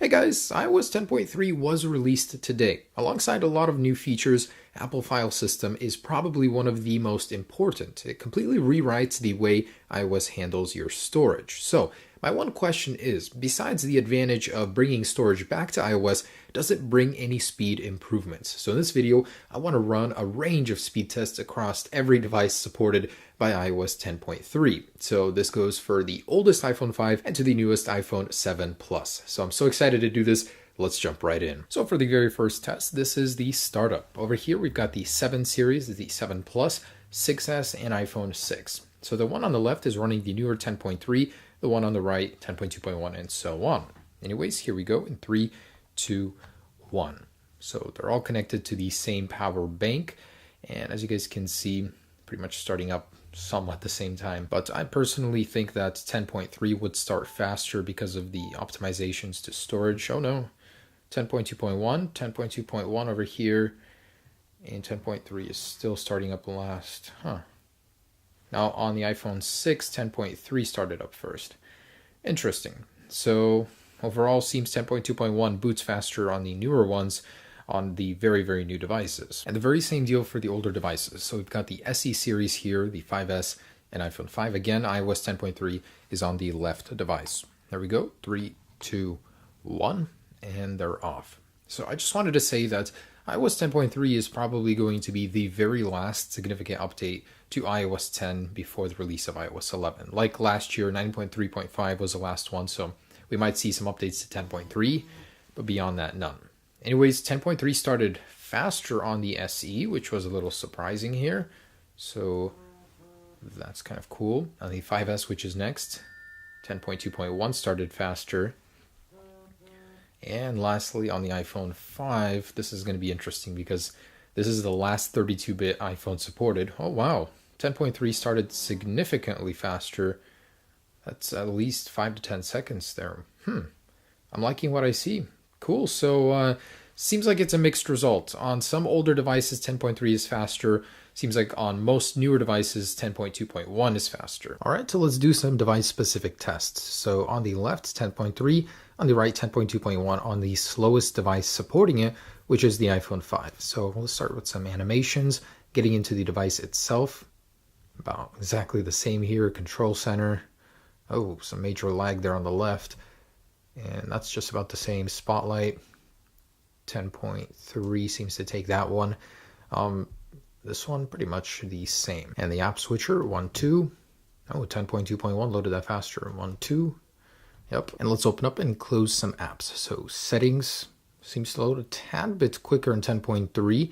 Hey guys, iOS 10.3 was released today. Alongside a lot of new features, Apple File System is probably one of the most important. It completely rewrites the way iOS handles your storage. So, my one question is, besides the advantage of bringing storage back to iOS, does it bring any speed improvements? So in this video, I want to run a range of speed tests across every device supported by iOS 10.3. So this goes for the oldest iPhone 5 and to the newest iPhone 7 Plus. So I'm so excited to do this. Let's jump right in. So for the very first test, this is the startup. Over here, we've got the 7 series, the 7 Plus, 6S, and iPhone 6. So the one on the left is running the newer 10.3, the one on the right, 10.2.1, and so on. Anyways, here we go in 3, 2, 1. So they're all connected to the same power bank. And as you guys can see, pretty much starting up somewhat at the same time. But I personally think that 10.3 would start faster because of the optimizations to storage. Oh no, 10.2.1, 10.2.1 over here, and 10.3 is still starting up last. Now on the iPhone 6, 10.3 started up first. Interesting. So overall, seems 10.2.1 boots faster on the newer ones on the very, very new devices. And the very same deal for the older devices. So we've got the SE series here, the 5S and iPhone 5. Again, iOS 10.3 is on the left device. There we go. 3, 2, 1, and they're off. So I just wanted to say that iOS 10.3 is probably going to be the very last significant update to iOS 10 before the release of iOS 11. Like last year, 9.3.5 was the last one, so we might see some updates to 10.3, but beyond that, none. Anyways, 10.3 started faster on the SE, which was a little surprising here. So that's kind of cool. On the 5S, which is next, 10.2.1 started faster. And lastly, on the iPhone 5, this is going to be interesting because this is the last 32-bit iPhone supported. Oh, wow. 10.3 started significantly faster. That's at least 5 to 10 seconds there. I'm liking what I see. Cool. So seems like it's a mixed result. On some older devices, 10.3 is faster. Seems like on most newer devices, 10.2.1 is faster. All right, so let's do some device-specific tests. So on the left, 10.3. On the right, 10.2.1 on the slowest device supporting it, which is the iPhone 5. So we'll start with some animations, getting into the device itself. About exactly the same here, control center. Oh, some major lag there on the left. And that's just about the same. Spotlight, 10.3 seems to take that one. This one pretty much the same. And the app switcher, 1, 2. Oh, 10.2.1 loaded that faster. 1, 2. Yep. And let's open up and close some apps. So settings seems to load a tad bit quicker in 10.3.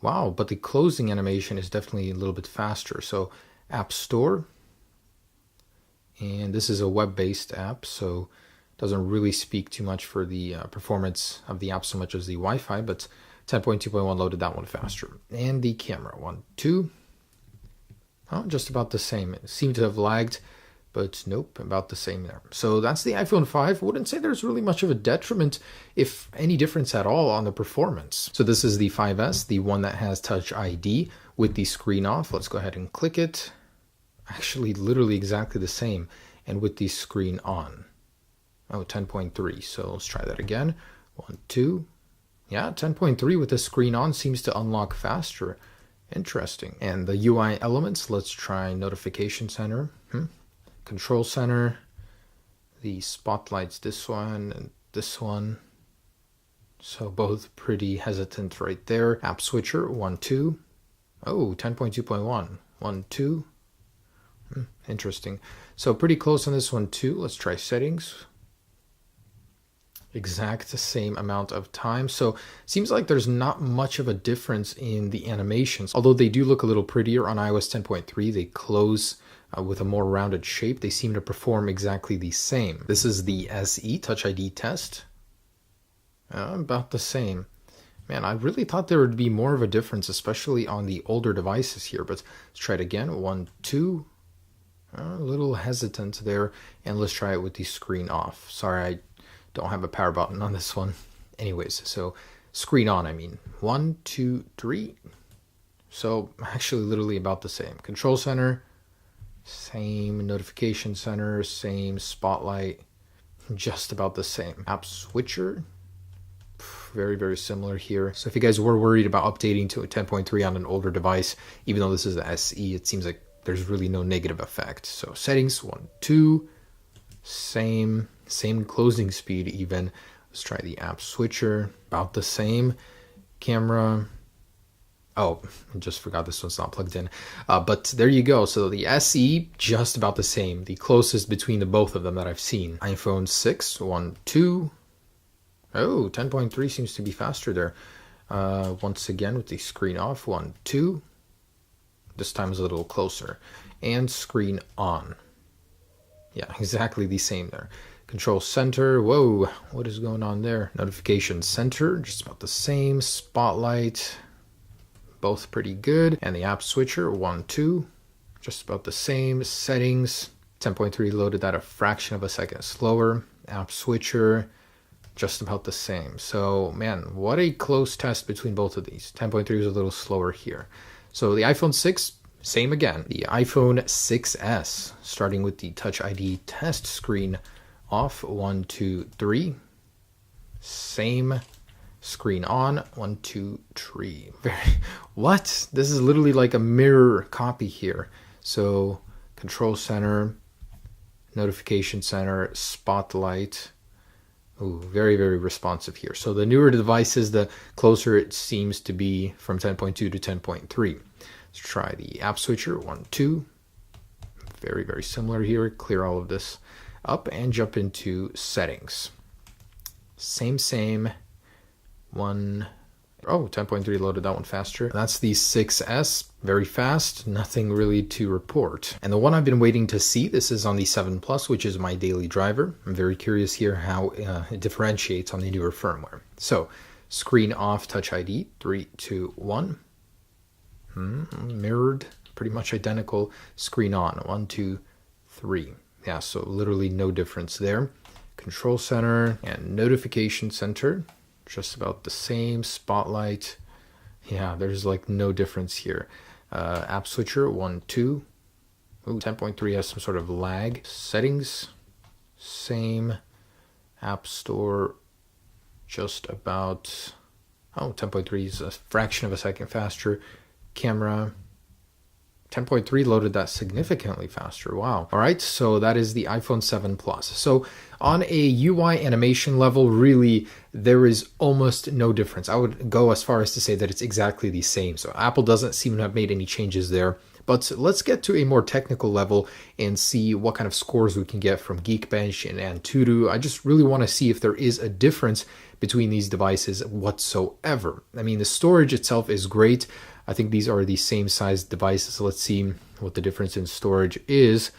Wow, but the closing animation is definitely a little bit faster. So App Store. And this is a web-based app, so doesn't really speak too much for the performance of the app so much as the Wi-Fi, but 10.2.1 loaded that one faster. And the camera, 1, 2. Oh, just about the same. It seemed to have lagged, but nope, about the same there. So that's the iPhone 5. Wouldn't say there's really much of a detriment, if any difference at all, on the performance. So this is the 5S, the one that has Touch ID with the screen off. Let's go ahead and click it. Actually, literally exactly the same, and with the screen on. Oh, 10.3. So let's try that again. 1, 2. Yeah, 10.3 with the screen on seems to unlock faster. Interesting. And the UI elements, let's try Notification Center. Control Center. The spotlights, this one and this one. So both pretty hesitant right there. App Switcher, 1, 2. Oh, 10.2.1. 1, 2. Interesting. So pretty close on this one too. Let's try settings. Exact same amount of time. So seems like there's not much of a difference in the animations. Although they do look a little prettier on iOS 10.3. They close with a more rounded shape. They seem to perform exactly the same. This is the SE Touch ID test. About the same. Man, I really thought there would be more of a difference, especially on the older devices here. But let's try it again. 1, 2. A little hesitant there. And let's try it with the screen off. Sorry, I don't have a power button on this one. Anyways, so screen on, I mean. 1, 2, 3. So actually literally about the same. Control center, same. Notification center, same. Spotlight, just about the same. App switcher, very, very similar here. So if you guys were worried about updating to a 10.3 on an older device, even though this is the SE, it seems like there's really no negative effect. So settings, 1, 2, same closing speed even. Let's try the app switcher, about the same. Camera, oh, I just forgot this one's not plugged in. But there you go. So the SE, just about the same. The closest between the both of them that I've seen. iPhone 6, 1, 2. Oh, 10.3 seems to be faster there. Once again with the screen off, 1, 2. This time is a little closer. And screen on. Yeah, exactly the same there. Control center, whoa, what is going on there? Notification center, just about the same. Spotlight, both pretty good. And the app switcher, 1, 2, just about the same. Settings, 10.3 loaded that a fraction of a second slower. App switcher, just about the same. So, man, what a close test between both of these. 10.3 was a little slower here. So the iPhone 6, same again. The iPhone 6S, starting with the Touch ID test screen off, 1, 2, 3. Same. Screen on, 1, 2, 3. What? This is literally like a mirror copy here. So control center, notification center, spotlight. Ooh, very, very responsive here. So the newer devices, the closer it seems to be from 10.2 to 10.3. Let's try the app switcher, 1, 2. Very, very similar here. Clear all of this up and jump into settings. Same. 1, oh, 10.3 loaded that one faster. That's the 6S, very fast, nothing really to report. And the one I've been waiting to see, this is on the 7 Plus, which is my daily driver. I'm very curious here how it differentiates on the newer firmware. So, screen off, Touch ID, 3, 2, 1. Mirrored, pretty much identical. Screen on, 1, 2, 3. Yeah, so literally no difference there. Control center and notification center, just about the same. Spotlight, yeah, there's like no difference here. App switcher, 1, 2. Ooh, 10.3 has some sort of lag. Settings, same. App store, just about, oh, 10.3 is a fraction of a second faster. Camera, 10.3 loaded that significantly faster. Wow. All right, so that is the iPhone 7 Plus. So on a UI animation level, really, there is almost no difference. I would go as far as to say that it's exactly the same. So Apple doesn't seem to have made any changes there. But let's get to a more technical level and see what kind of scores we can get from Geekbench and Antutu. I just really want to see if there is a difference between these devices whatsoever. I mean, the storage itself is great. I think these are the same size devices. Let's see what the difference in storage is.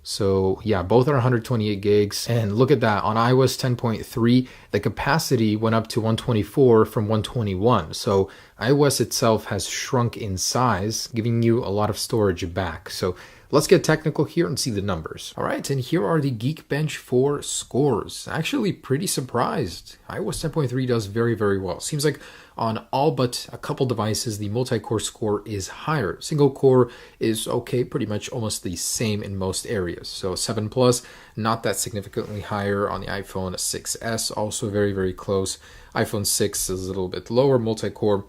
So yeah, both are 128 gigs. And look at that, on iOS 10.3, the capacity went up to 124 from 121. So iOS itself has shrunk in size, giving you a lot of storage back. So let's get technical here and see the numbers. All right, and here are the Geekbench 4 scores. Actually pretty surprised. iOS 10.3 does very, very well. Seems like on all but a couple devices, the multi-core score is higher. Single core is okay, pretty much almost the same in most areas. So 7 Plus, not that significantly higher. On the iPhone 6S, also very, very close. iPhone 6 is a little bit lower, multi-core.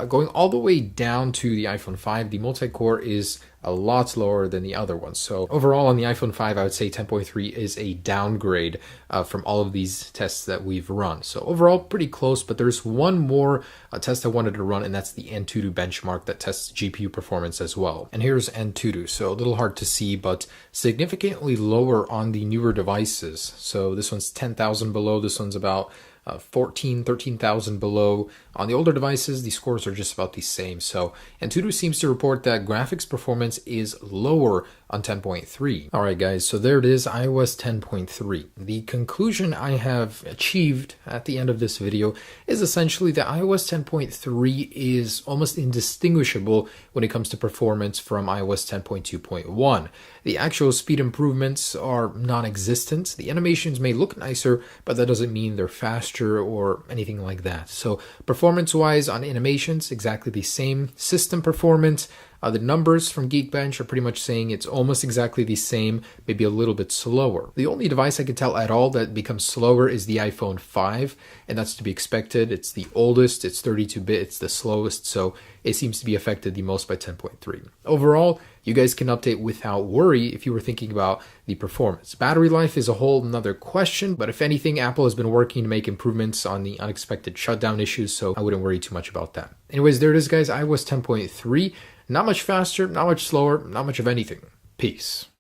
Going all the way down to the iPhone 5, the multi-core is a lot lower than the other ones. So overall on the iPhone 5, I would say 10.3 is a downgrade from all of these tests that we've run. So overall, pretty close, but there's one more test I wanted to run, and that's the Antutu benchmark that tests GPU performance as well. And here's Antutu, so a little hard to see, but significantly lower on the newer devices. So this one's 10,000 below, this one's about 13,000 below. On the older devices, the scores are just about the same. So Antutu seems to report that graphics performance is lower on 10.3. All right, guys, so there it is, iOS 10.3. The conclusion I have achieved at the end of this video is essentially that iOS 10.3 is almost indistinguishable when it comes to performance from iOS 10.2.1. The actual speed improvements are non-existent. The animations may look nicer, but that doesn't mean they're faster or anything like that. So performance-wise on animations, exactly the same. System performance, The numbers from Geekbench are pretty much saying it's almost exactly the same, maybe a little bit slower. The only device I can tell at all that becomes slower is the iPhone 5, and that's to be expected. It's the oldest, it's 32-bit, it's the slowest, so it seems to be affected the most by 10.3. Overall, you guys can update without worry if you were thinking about the performance. Battery life is a whole nother question, but if anything, Apple has been working to make improvements on the unexpected shutdown issues, so I wouldn't worry too much about that. Anyways, there it is, guys. iOS 10.3. Not much faster, not much slower, not much of anything. Peace.